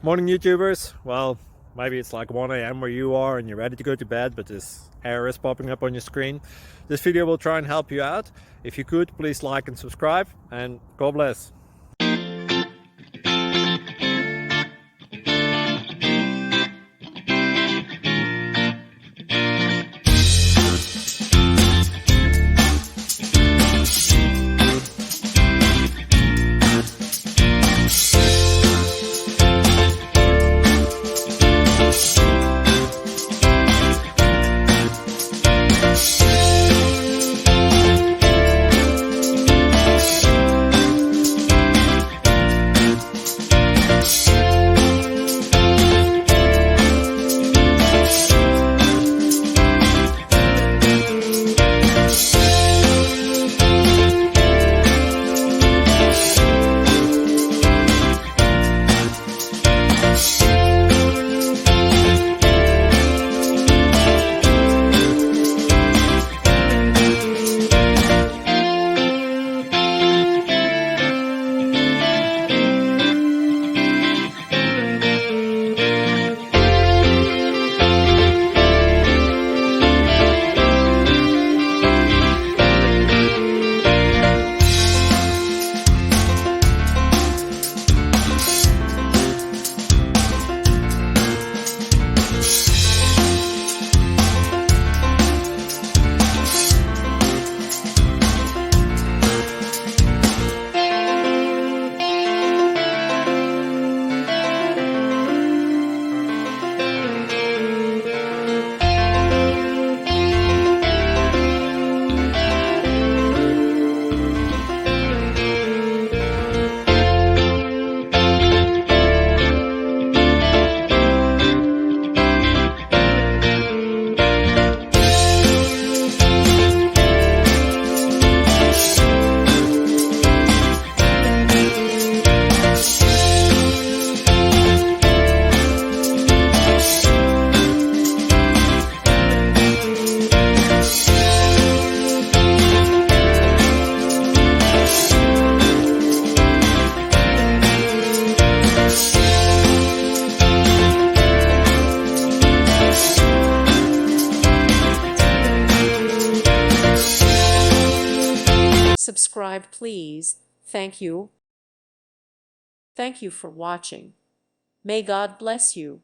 Morning YouTubers. Well, maybe it's like 1 a.m. where you are and you're ready to go to bed, but this error is popping up on your screen. This video will try and help you out. If you could, please like and subscribe, and God bless. Subscribe, please. Thank you. Thank you for watching. May God bless you.